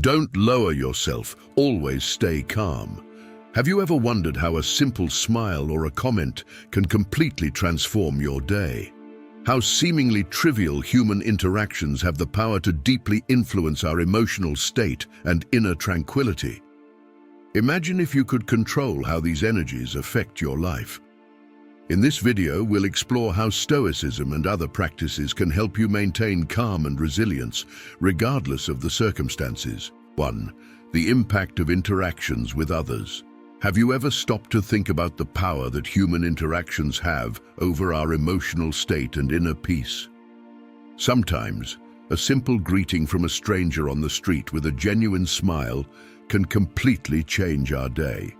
Don't lower yourself, always stay calm. Have you ever wondered how a simple smile or a comment can completely transform your day? How seemingly trivial human interactions have the power to deeply influence our emotional state and inner tranquility? Imagine if you could control how these energies affect your life. In this video, we'll explore how Stoicism and other practices can help you maintain calm and resilience, regardless of the circumstances. 1. The impact of interactions with others. Have you ever stopped to think about the power that human interactions have over our emotional state and inner peace? Sometimes, a simple greeting from a stranger on the street with a genuine smile can completely change our day.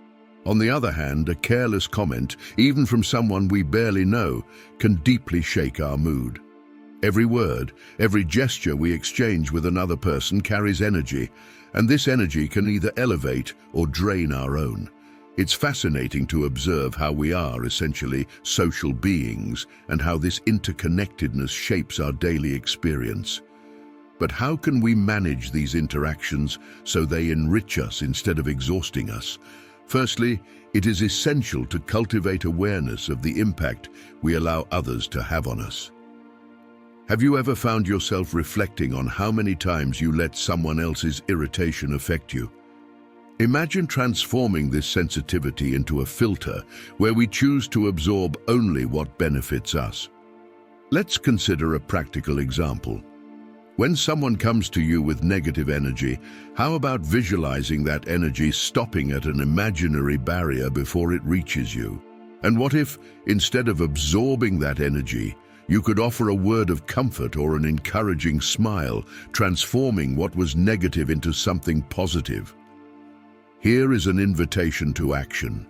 On the other hand, a careless comment, even from someone we barely know, can deeply shake our mood. Every word, every gesture we exchange with another person carries energy, and this energy can either elevate or drain our own. It's fascinating to observe how we are essentially social beings and how this interconnectedness shapes our daily experience. But how can we manage these interactions so they enrich us instead of exhausting us? Firstly, it is essential to cultivate awareness of the impact we allow others to have on us. Have you ever found yourself reflecting on how many times you let someone else's irritation affect you? Imagine transforming this sensitivity into a filter where we choose to absorb only what benefits us. Let's consider a practical example. When someone comes to you with negative energy, how about visualizing that energy stopping at an imaginary barrier before it reaches you? And what if, instead of absorbing that energy, you could offer a word of comfort or an encouraging smile, transforming what was negative into something positive? Here is an invitation to action.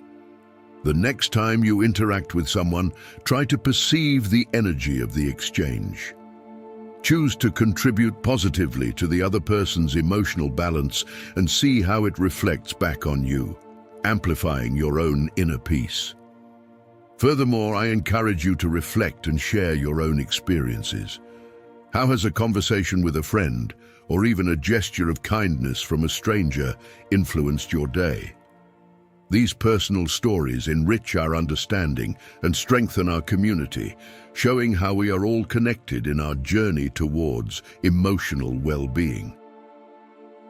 The next time you interact with someone, try to perceive the energy of the exchange. Choose to contribute positively to the other person's emotional balance and see how it reflects back on you, amplifying your own inner peace. Furthermore, I encourage you to reflect and share your own experiences. How has a conversation with a friend, or even a gesture of kindness from a stranger, influenced your day? These personal stories enrich our understanding and strengthen our community, showing how we are all connected in our journey towards emotional well-being.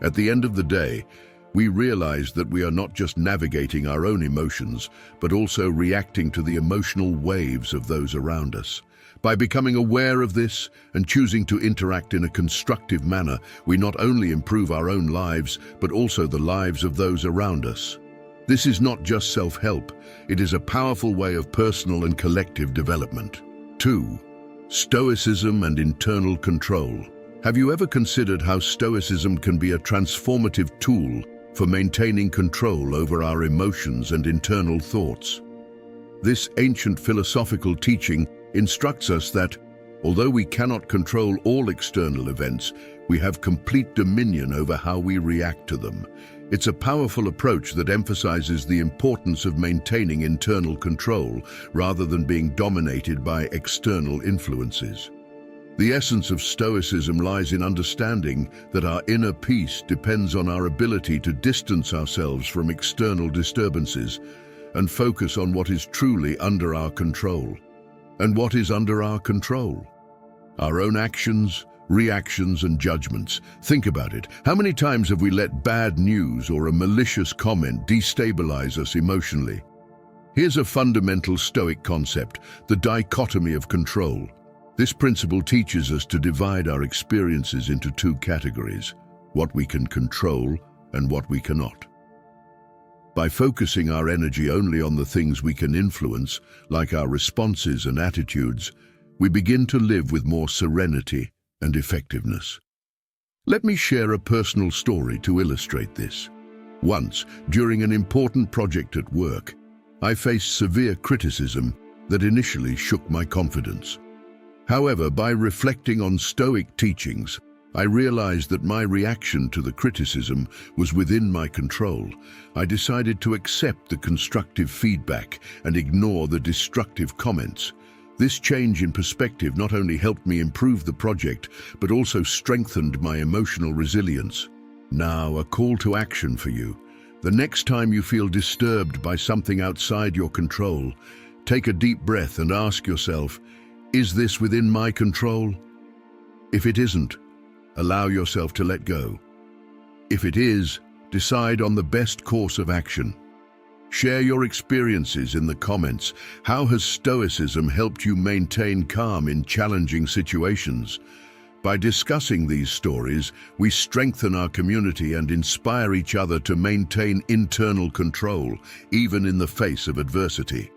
At the end of the day, we realize that we are not just navigating our own emotions, but also reacting to the emotional waves of those around us. By becoming aware of this and choosing to interact in a constructive manner, we not only improve our own lives, but also the lives of those around us. This is not just self-help, it is a powerful way of personal and collective development. 2. Stoicism and internal control. Have you ever considered how Stoicism can be a transformative tool for maintaining control over our emotions and internal thoughts? This ancient philosophical teaching instructs us that, although we cannot control all external events, we have complete dominion over how we react to them. It's a powerful approach that emphasizes the importance of maintaining internal control rather than being dominated by external influences. The essence of Stoicism lies in understanding that our inner peace depends on our ability to distance ourselves from external disturbances and focus on what is truly under our control. And what is under our control? Our own actions, reactions, and judgments. Think about it. How many times have we let bad news or a malicious comment destabilize us emotionally? Here's a fundamental Stoic concept, the dichotomy of control. This principle teaches us to divide our experiences into two categories: what we can control and what we cannot. By focusing our energy only on the things we can influence, like our responses and attitudes, we begin to live with more serenity and effectiveness. Let me share a personal story to illustrate this. Once, during an important project at work, I faced severe criticism that initially shook my confidence. However, by reflecting on Stoic teachings, I realized that my reaction to the criticism was within my control. I decided to accept the constructive feedback and ignore the destructive comments. This change in perspective not only helped me improve the project, but also strengthened my emotional resilience. Now, a call to action for you. The next time you feel disturbed by something outside your control, take a deep breath and ask yourself, is this within my control? If it isn't, allow yourself to let go. If it is, decide on the best course of action. Share your experiences in the comments. How has Stoicism helped you maintain calm in challenging situations? By discussing these stories, we strengthen our community and inspire each other to maintain internal control, even in the face of adversity.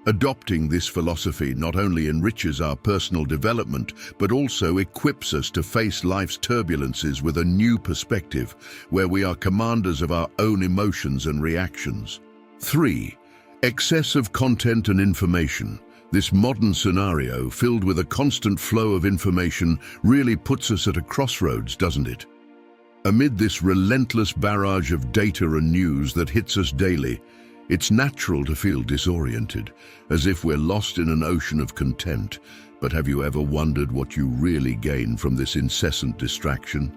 Adopting this philosophy not only enriches our personal development, but also equips us to face life's turbulences with a new perspective, where we are commanders of our own emotions and reactions. 3. Excessive content and information. This modern scenario, filled with a constant flow of information, really puts us at a crossroads, doesn't it? Amid this relentless barrage of data and news that hits us daily, it's natural to feel disoriented, as if we're lost in an ocean of content. But have you ever wondered what you really gain from this incessant distraction?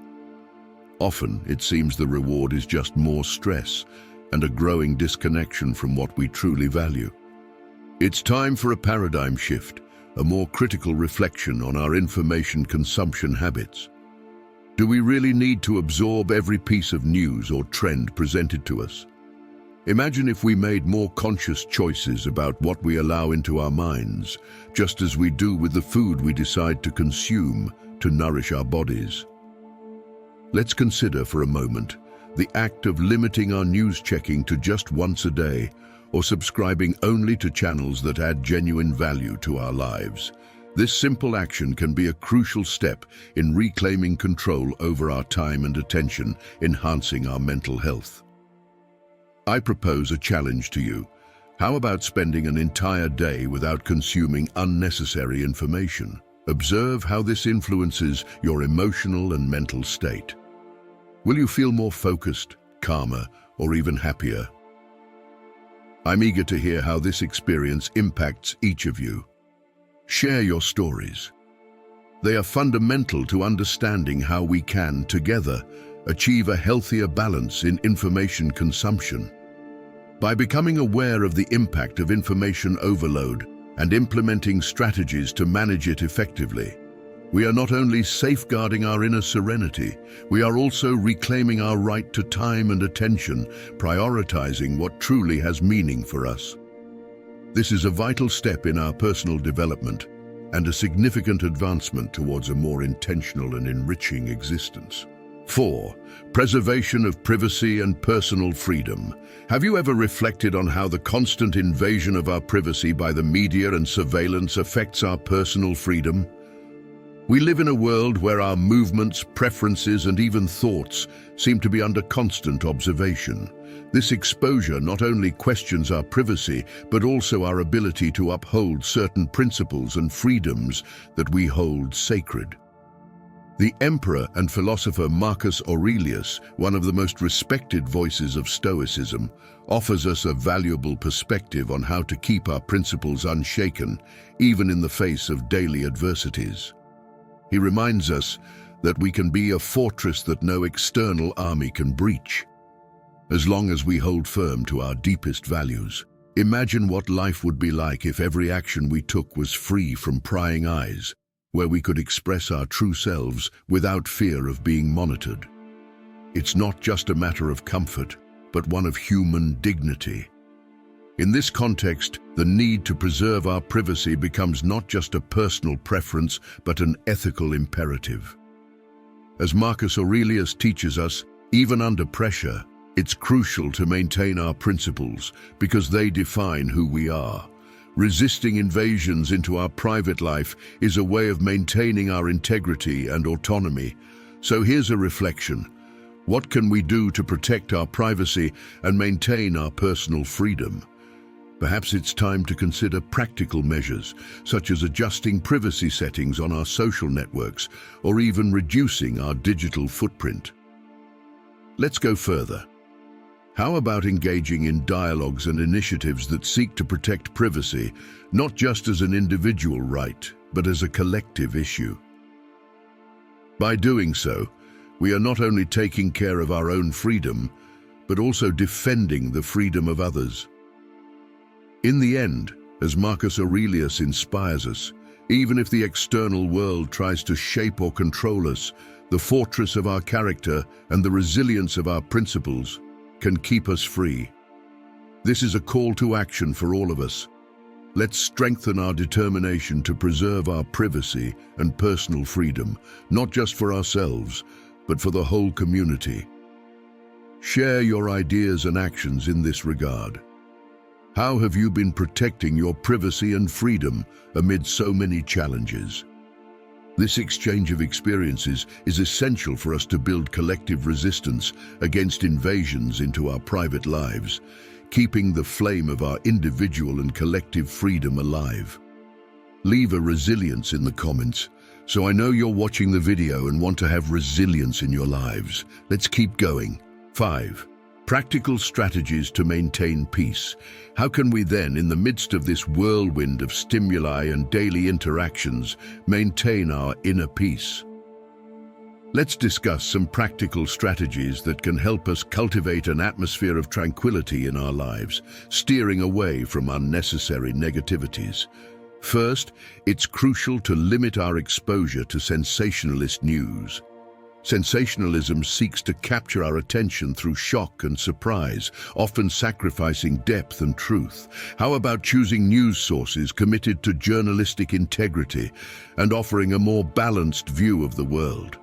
Often, it seems the reward is just more stress and a growing disconnection from what we truly value. It's time for a paradigm shift, a more critical reflection on our information consumption habits. Do we really need to absorb every piece of news or trend presented to us? Imagine if we made more conscious choices about what we allow into our minds, just as we do with the food we decide to consume to nourish our bodies. Let's consider for a moment the act of limiting our news checking to just once a day, or subscribing only to channels that add genuine value to our lives. This simple action can be a crucial step in reclaiming control over our time and attention, enhancing our mental health. I propose a challenge to you. How about spending an entire day without consuming unnecessary information? Observe how this influences your emotional and mental state. Will you feel more focused, calmer, or even happier? I'm eager to hear how this experience impacts each of you. Share your stories. They are fundamental to understanding how we can, together, achieve a healthier balance in information consumption. By becoming aware of the impact of information overload and implementing strategies to manage it effectively, we are not only safeguarding our inner serenity, we are also reclaiming our right to time and attention, prioritizing what truly has meaning for us. This is a vital step in our personal development and a significant advancement towards a more intentional and enriching existence. 4. Preservation of privacy and personal freedom. Have you ever reflected on how the constant invasion of our privacy by the media and surveillance affects our personal freedom? We live in a world where our movements, preferences, and even thoughts seem to be under constant observation. This exposure not only questions our privacy, but also our ability to uphold certain principles and freedoms that we hold sacred. The emperor and philosopher Marcus Aurelius, one of the most respected voices of Stoicism, offers us a valuable perspective on how to keep our principles unshaken, even in the face of daily adversities. He reminds us that we can be a fortress that no external army can breach, as long as we hold firm to our deepest values. Imagine what life would be like if every action we took was free from prying eyes, where we could express our true selves without fear of being monitored. It's not just a matter of comfort, but one of human dignity. In this context, the need to preserve our privacy becomes not just a personal preference, but an ethical imperative. As Marcus Aurelius teaches us, even under pressure, it's crucial to maintain our principles because they define who we are. Resisting invasions into our private life is a way of maintaining our integrity and autonomy. So here's a reflection. What can we do to protect our privacy and maintain our personal freedom? Perhaps it's time to consider practical measures, such as adjusting privacy settings on our social networks or even reducing our digital footprint. Let's go further. How about engaging in dialogues and initiatives that seek to protect privacy, not just as an individual right, but as a collective issue? By doing so, we are not only taking care of our own freedom, but also defending the freedom of others. In the end, as Marcus Aurelius inspires us, even if the external world tries to shape or control us, the fortress of our character and the resilience of our principles can keep us free. This is a call to action for all of us. Let's strengthen our determination to preserve our privacy and personal freedom, not just for ourselves, but for the whole community. Share your ideas and actions in this regard. How have you been protecting your privacy and freedom amid so many challenges? This exchange of experiences is essential for us to build collective resistance against invasions into our private lives, keeping the flame of our individual and collective freedom alive. Leave a resilience in the comments, so I know you're watching the video and want to have resilience in your lives. Let's keep going. 5. Practical strategies to maintain peace. How can we then, in the midst of this whirlwind of stimuli and daily interactions, maintain our inner peace? Let's discuss some practical strategies that can help us cultivate an atmosphere of tranquility in our lives, steering away from unnecessary negativities. First, it's crucial to limit our exposure to sensationalist news. Sensationalism seeks to capture our attention through shock and surprise, often sacrificing depth and truth. How about choosing news sources committed to journalistic integrity and offering a more balanced view of the world?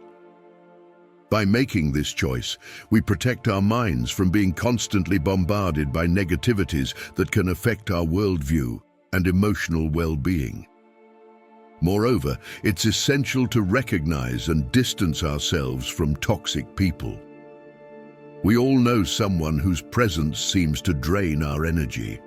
By making this choice, we protect our minds from being constantly bombarded by negativities that can affect our worldview and emotional well-being. Moreover, it's essential to recognize and distance ourselves from toxic people. We all know someone whose presence seems to drain our energy.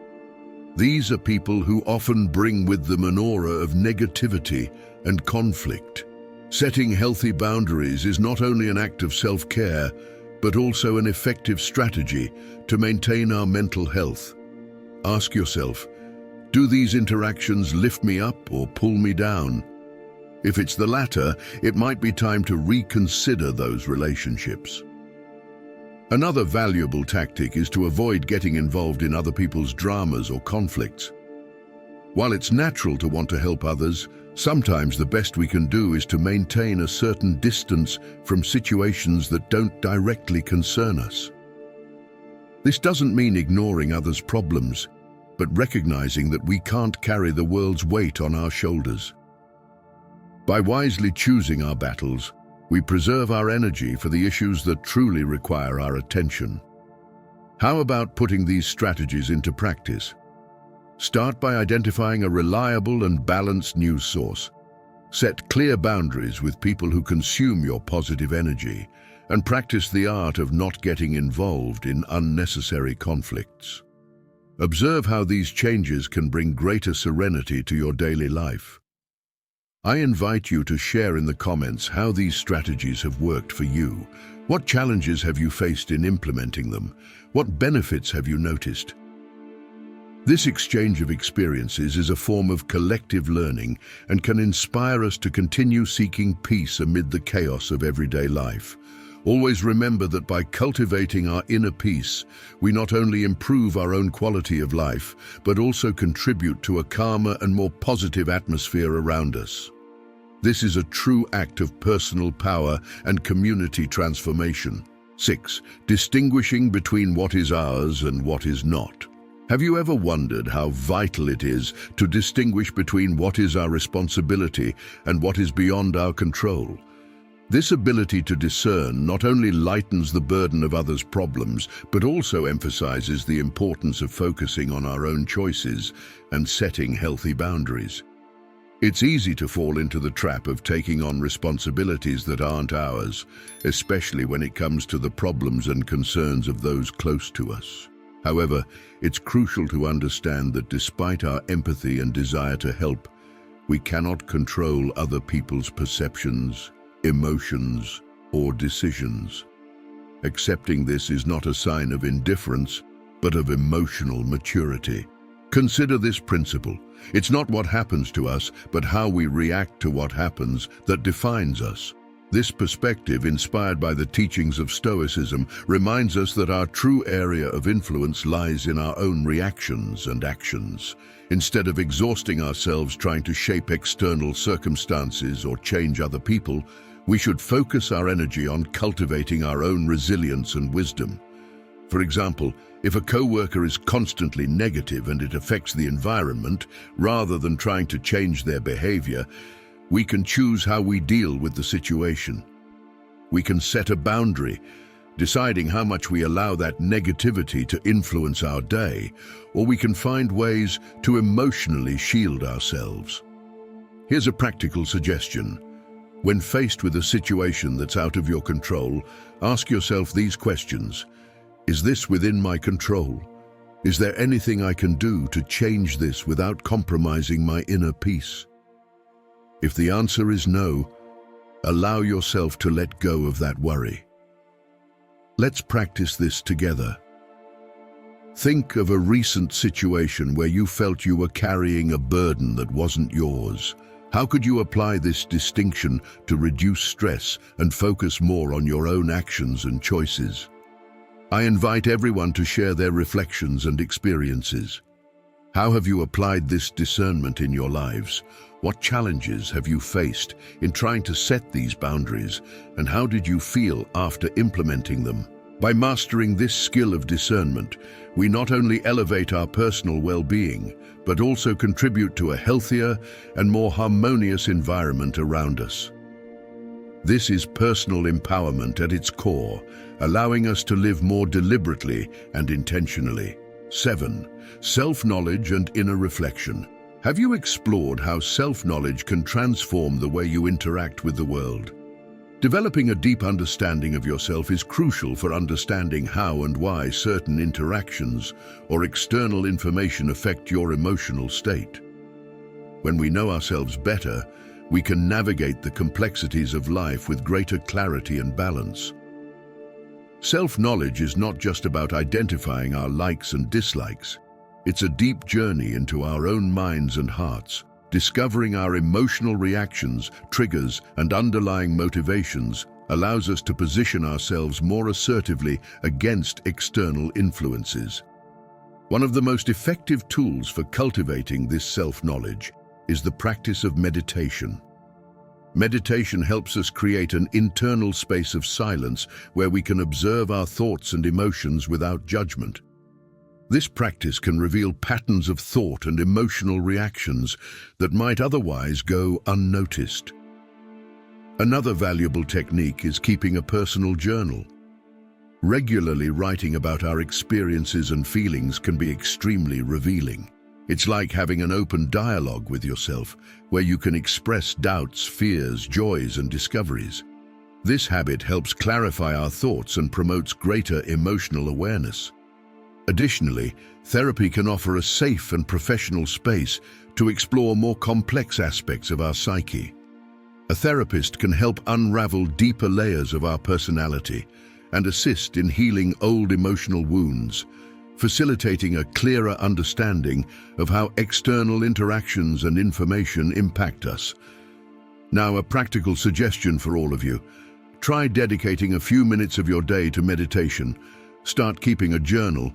These are people who often bring with them an aura of negativity and conflict. Setting healthy boundaries is not only an act of self-care, but also an effective strategy to maintain our mental health. Ask yourself, do these interactions lift me up or pull me down? If it's the latter, it might be time to reconsider those relationships. Another valuable tactic is to avoid getting involved in other people's dramas or conflicts. While it's natural to want to help others, sometimes the best we can do is to maintain a certain distance from situations that don't directly concern us. This doesn't mean ignoring others' problems, but recognizing that we can't carry the world's weight on our shoulders. By wisely choosing our battles, we preserve our energy for the issues that truly require our attention. How about putting these strategies into practice? Start by identifying a reliable and balanced news source. Set clear boundaries with people who consume your positive energy, and practice the art of not getting involved in unnecessary conflicts. Observe how these changes can bring greater serenity to your daily life. I invite you to share in the comments how these strategies have worked for you. What challenges have you faced in implementing them? What benefits have you noticed? This exchange of experiences is a form of collective learning and can inspire us to continue seeking peace amid the chaos of everyday life. Always remember that by cultivating our inner peace, we not only improve our own quality of life, but also contribute to a calmer and more positive atmosphere around us. This is a true act of personal power and community transformation. 6. Distinguishing between what is ours and what is not. Have you ever wondered how vital it is to distinguish between what is our responsibility and what is beyond our control? This ability to discern not only lightens the burden of others' problems, but also emphasizes the importance of focusing on our own choices and setting healthy boundaries. It's easy to fall into the trap of taking on responsibilities that aren't ours, especially when it comes to the problems and concerns of those close to us. However, it's crucial to understand that despite our empathy and desire to help, we cannot control other people's perceptions, emotions, or decisions. Accepting this is not a sign of indifference, but of emotional maturity. Consider this principle. It's not what happens to us, but how we react to what happens that defines us. This perspective, inspired by the teachings of Stoicism, reminds us that our true area of influence lies in our own reactions and actions. Instead of exhausting ourselves trying to shape external circumstances or change other people, we should focus our energy on cultivating our own resilience and wisdom. For example, if a coworker is constantly negative and it affects the environment, rather than trying to change their behavior, we can choose how we deal with the situation. We can set a boundary, deciding how much we allow that negativity to influence our day, or we can find ways to emotionally shield ourselves. Here's a practical suggestion. When faced with a situation that's out of your control, ask yourself these questions. Is this within my control? Is there anything I can do to change this without compromising my inner peace? If the answer is no, allow yourself to let go of that worry. Let's practice this together. Think of a recent situation where you felt you were carrying a burden that wasn't yours. How could you apply this distinction to reduce stress and focus more on your own actions and choices? I invite everyone to share their reflections and experiences. How have you applied this discernment in your lives? What challenges have you faced in trying to set these boundaries, and how did you feel after implementing them? By mastering this skill of discernment, we not only elevate our personal well-being, but also contribute to a healthier and more harmonious environment around us. This is personal empowerment at its core, allowing us to live more deliberately and intentionally. 7. Self-knowledge and inner reflection. Have you explored how self-knowledge can transform the way you interact with the world? Developing a deep understanding of yourself is crucial for understanding how and why certain interactions or external information affect your emotional state. When we know ourselves better, we can navigate the complexities of life with greater clarity and balance. Self-knowledge is not just about identifying our likes and dislikes. It's a deep journey into our own minds and hearts, discovering our emotional reactions, triggers, and underlying motivations allows us to position ourselves more assertively against external influences. One of the most effective tools for cultivating this self-knowledge is the practice of meditation. Meditation helps us create an internal space of silence where we can observe our thoughts and emotions without judgment. This practice can reveal patterns of thought and emotional reactions that might otherwise go unnoticed. Another valuable technique is keeping a personal journal. Regularly writing about our experiences and feelings can be extremely revealing. It's like having an open dialogue with yourself, where you can express doubts, fears, joys, and discoveries. This habit helps clarify our thoughts and promotes greater emotional awareness. Additionally, therapy can offer a safe and professional space to explore more complex aspects of our psyche. A therapist can help unravel deeper layers of our personality and assist in healing old emotional wounds, facilitating a clearer understanding of how external interactions and information impact us. Now, a practical suggestion for all of you. Try dedicating a few minutes of your day to meditation. Start keeping a journal,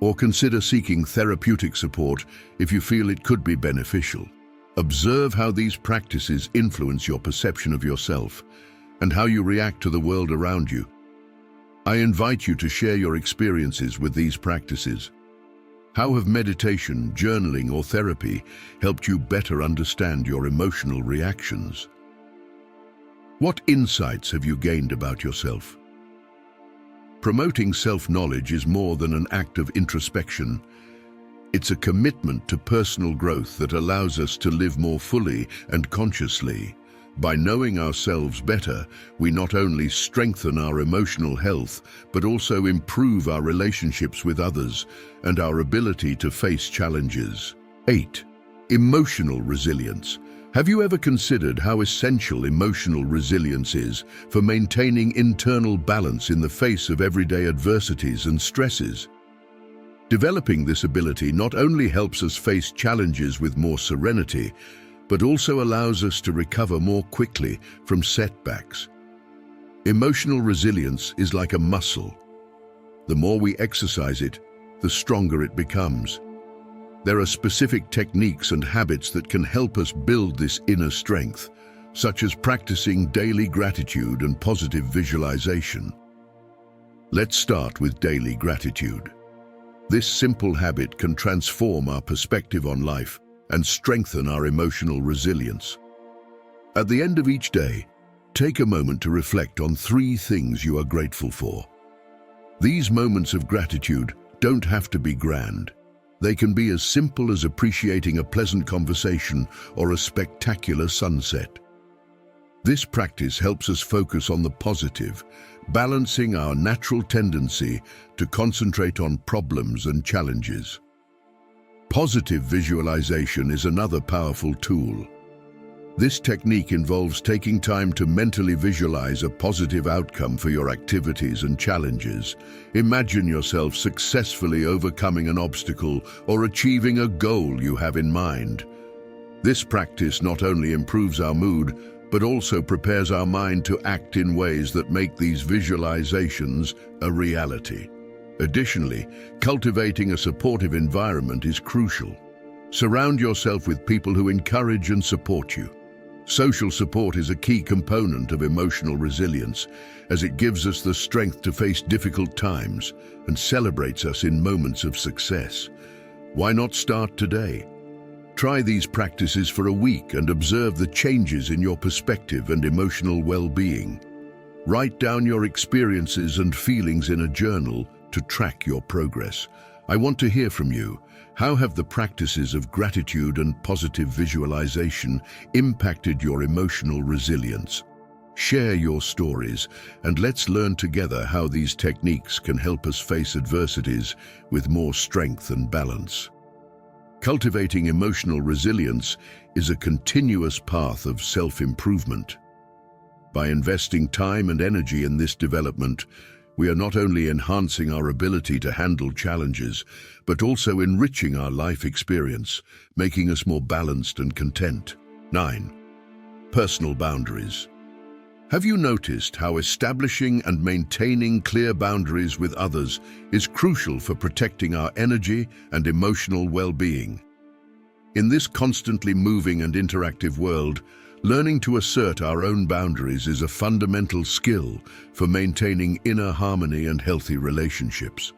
or consider seeking therapeutic support if you feel it could be beneficial. Observe how these practices influence your perception of yourself and how you react to the world around you. I invite you to share your experiences with these practices. How have meditation, journaling, or therapy helped you better understand your emotional reactions? What insights have you gained about yourself? Promoting self-knowledge is more than an act of introspection. It's a commitment to personal growth that allows us to live more fully and consciously. By knowing ourselves better, we not only strengthen our emotional health, but also improve our relationships with others and our ability to face challenges. 8. Emotional resilience. Have you ever considered how essential emotional resilience is for maintaining internal balance in the face of everyday adversities and stresses? Developing this ability not only helps us face challenges with more serenity, but also allows us to recover more quickly from setbacks. Emotional resilience is like a muscle. The more we exercise it, the stronger it becomes. There are specific techniques and habits that can help us build this inner strength, such as practicing daily gratitude and positive visualization. Let's start with daily gratitude. This simple habit can transform our perspective on life and strengthen our emotional resilience. At the end of each day, take a moment to reflect on 3 things you are grateful for. These moments of gratitude don't have to be grand. They can be as simple as appreciating a pleasant conversation or a spectacular sunset. This practice helps us focus on the positive, balancing our natural tendency to concentrate on problems and challenges. Positive visualization is another powerful tool. This technique involves taking time to mentally visualize a positive outcome for your activities and challenges. Imagine yourself successfully overcoming an obstacle or achieving a goal you have in mind. This practice not only improves our mood, but also prepares our mind to act in ways that make these visualizations a reality. Additionally, cultivating a supportive environment is crucial. Surround yourself with people who encourage and support you. Social support is a key component of emotional resilience, as it gives us the strength to face difficult times and celebrates us in moments of success. Why not start today? Try these practices for a week and observe the changes in your perspective and emotional well-being. Write down your experiences and feelings in a journal to track your progress. I want to hear from you. How have the practices of gratitude and positive visualization impacted your emotional resilience? Share your stories, and let's learn together how these techniques can help us face adversities with more strength and balance. Cultivating emotional resilience is a continuous path of self-improvement. By investing time and energy in this development, we are not only enhancing our ability to handle challenges, but also enriching our life experience, making us more balanced and content. 9. Personal boundaries. Have you noticed how establishing and maintaining clear boundaries with others is crucial for protecting our energy and emotional well-being? In this constantly moving and interactive world, learning to assert our own boundaries is a fundamental skill for maintaining inner harmony and healthy relationships.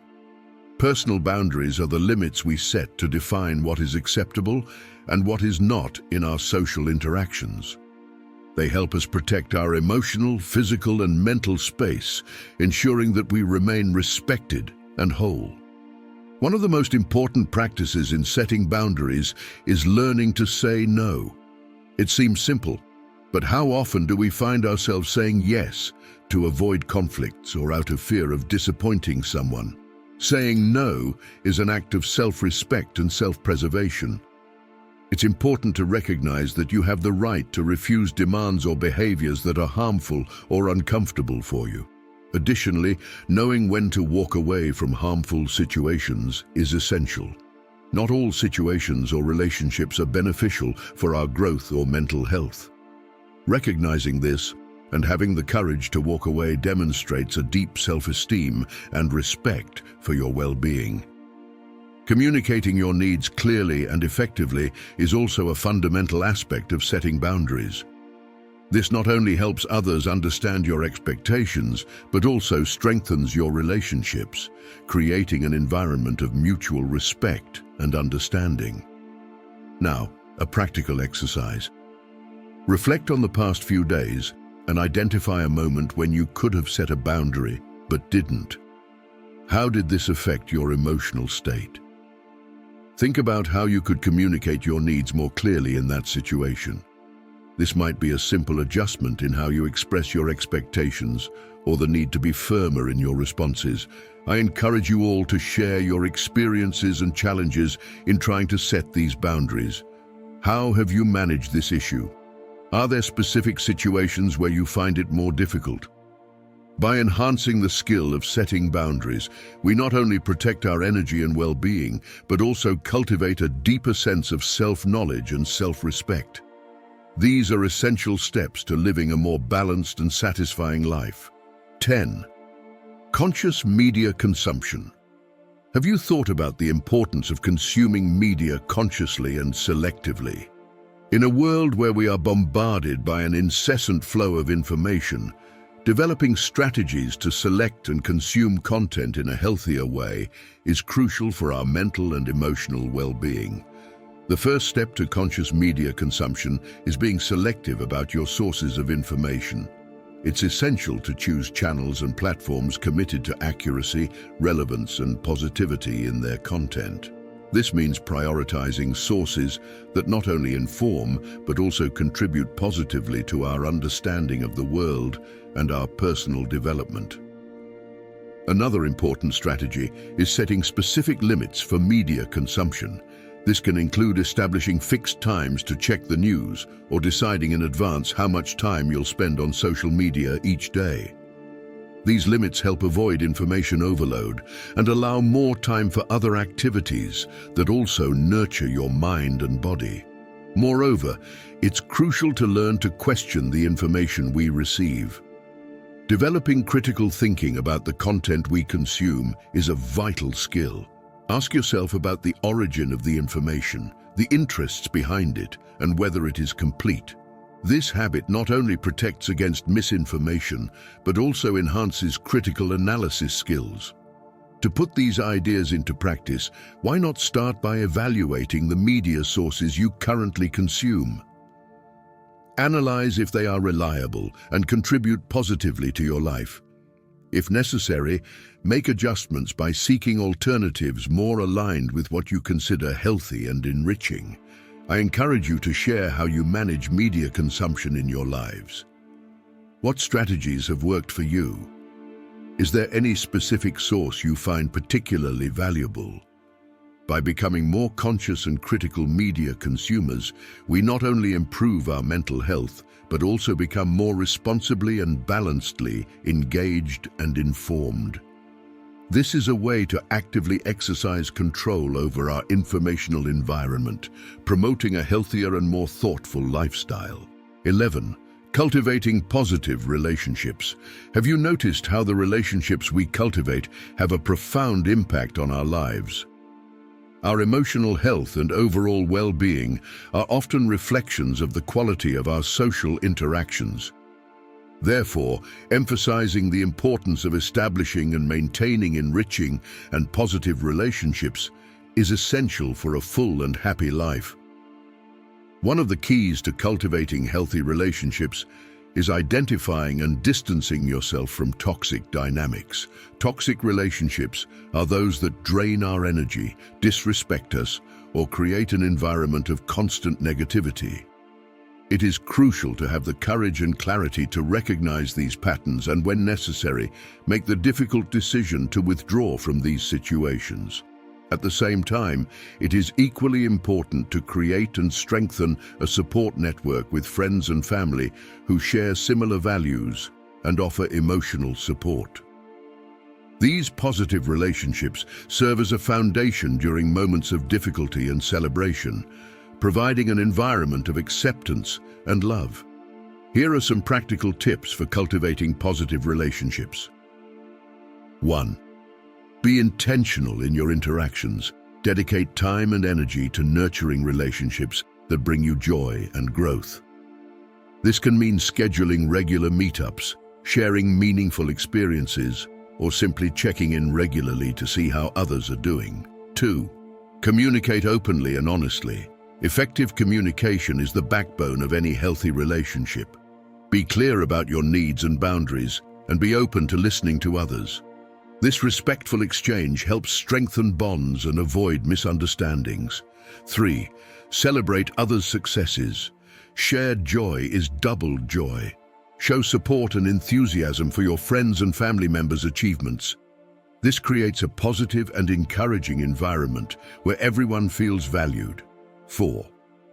Personal boundaries are the limits we set to define what is acceptable and what is not in our social interactions. They help us protect our emotional, physical, and mental space, ensuring that we remain respected and whole. One of the most important practices in setting boundaries is learning to say no. It seems simple, but how often do we find ourselves saying yes to avoid conflicts or out of fear of disappointing someone? Saying no is an act of self-respect and self-preservation. It's important to recognize that you have the right to refuse demands or behaviors that are harmful or uncomfortable for you. Additionally, knowing when to walk away from harmful situations is essential. Not all situations or relationships are beneficial for our growth or mental health. Recognizing this and having the courage to walk away demonstrates a deep self-esteem and respect for your well-being. Communicating your needs clearly and effectively is also a fundamental aspect of setting boundaries. This not only helps others understand your expectations, but also strengthens your relationships, creating an environment of mutual respect and understanding. Now, a practical exercise. Reflect on the past few days and identify a moment when you could have set a boundary but didn't. How did this affect your emotional state? Think about how you could communicate your needs more clearly in that situation. This might be a simple adjustment in how you express your expectations or the need to be firmer in your responses. I encourage you all to share your experiences and challenges in trying to set these boundaries. How have you managed this issue? Are there specific situations where you find it more difficult? By enhancing the skill of setting boundaries, we not only protect our energy and well-being, but also cultivate a deeper sense of self-knowledge and self-respect. These are essential steps to living a more balanced and satisfying life. 10. Conscious media consumption. Have you thought about the importance of consuming media consciously and selectively? In a world where we are bombarded by an incessant flow of information, developing strategies to select and consume content in a healthier way is crucial for our mental and emotional well-being. The first step to conscious media consumption is being selective about your sources of information. It's essential to choose channels and platforms committed to accuracy, relevance, and positivity in their content. This means prioritizing sources that not only inform, but also contribute positively to our understanding of the world and our personal development. Another important strategy is setting specific limits for media consumption. This can include establishing fixed times to check the news or deciding in advance how much time you'll spend on social media each day. These limits help avoid information overload and allow more time for other activities that also nurture your mind and body. Moreover, it's crucial to learn to question the information we receive. Developing critical thinking about the content we consume is a vital skill. Ask yourself about the origin of the information, the interests behind it, and whether it is complete. This habit not only protects against misinformation, but also enhances critical analysis skills. To put these ideas into practice, why not start by evaluating the media sources you currently consume? Analyze if they are reliable and contribute positively to your life. If necessary, make adjustments by seeking alternatives more aligned with what you consider healthy and enriching. I encourage you to share how you manage media consumption in your lives. What strategies have worked for you? Is there any specific source you find particularly valuable? By becoming more conscious and critical media consumers, we not only improve our mental health, but also become more responsibly and balancedly engaged and informed. This is a way to actively exercise control over our informational environment, promoting a healthier and more thoughtful lifestyle. 11. Cultivating positive relationships. Have you noticed how the relationships we cultivate have a profound impact on our lives? Our emotional health and overall well-being are often reflections of the quality of our social interactions. Therefore, emphasizing the importance of establishing and maintaining enriching and positive relationships is essential for a full and happy life. One of the keys to cultivating healthy relationships is identifying and distancing yourself from toxic dynamics. Toxic relationships are those that drain our energy, disrespect us, or create an environment of constant negativity. It is crucial to have the courage and clarity to recognize these patterns and, when necessary, make the difficult decision to withdraw from these situations. At the same time, it is equally important to create and strengthen a support network with friends and family who share similar values and offer emotional support. These positive relationships serve as a foundation during moments of difficulty and celebration, providing an environment of acceptance and love. Here are some practical tips for cultivating positive relationships. 1. Be intentional in your interactions. Dedicate time and energy to nurturing relationships that bring you joy and growth. This can mean scheduling regular meetups, sharing meaningful experiences, or simply checking in regularly to see how others are doing. 2. Communicate openly and honestly. Effective communication is the backbone of any healthy relationship. Be clear about your needs and boundaries, and be open to listening to others. This respectful exchange helps strengthen bonds and avoid misunderstandings. 3. Celebrate others' successes. Shared joy is double joy. Show support and enthusiasm for your friends and family members' achievements. This creates a positive and encouraging environment where everyone feels valued. 4.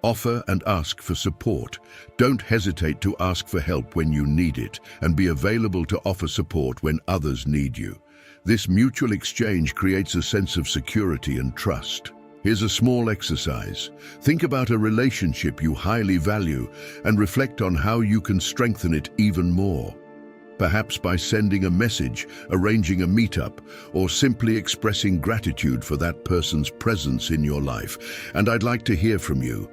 Offer and ask for support. Don't hesitate to ask for help when you need it, and be available to offer support when others need you. This mutual exchange creates a sense of security and trust. Here's a small exercise. Think about a relationship you highly value and reflect on how you can strengthen it even more. perhaps by sending a message, arranging a meetup, or simply expressing gratitude for that person's presence in your life. And I'd like to hear from you.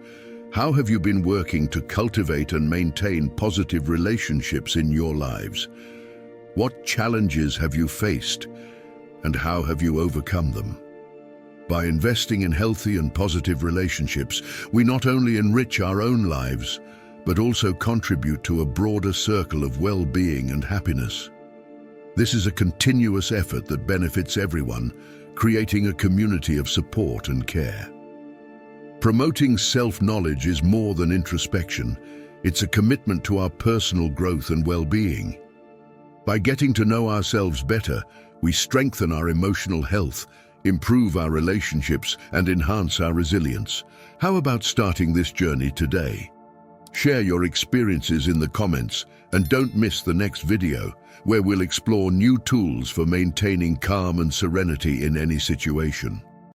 How have you been working to cultivate and maintain positive relationships in your lives? What challenges have you faced, and how have you overcome them? By investing in healthy and positive relationships, we not only enrich our own lives, but also contribute to a broader circle of well-being and happiness. This is a continuous effort that benefits everyone, creating a community of support and care. Promoting self-knowledge is more than introspection. It's a commitment to our personal growth and well-being. By getting to know ourselves better, we strengthen our emotional health, improve our relationships, and enhance our resilience. How about starting this journey today? Share your experiences in the comments, and don't miss the next video, where we'll explore new tools for maintaining calm and serenity in any situation.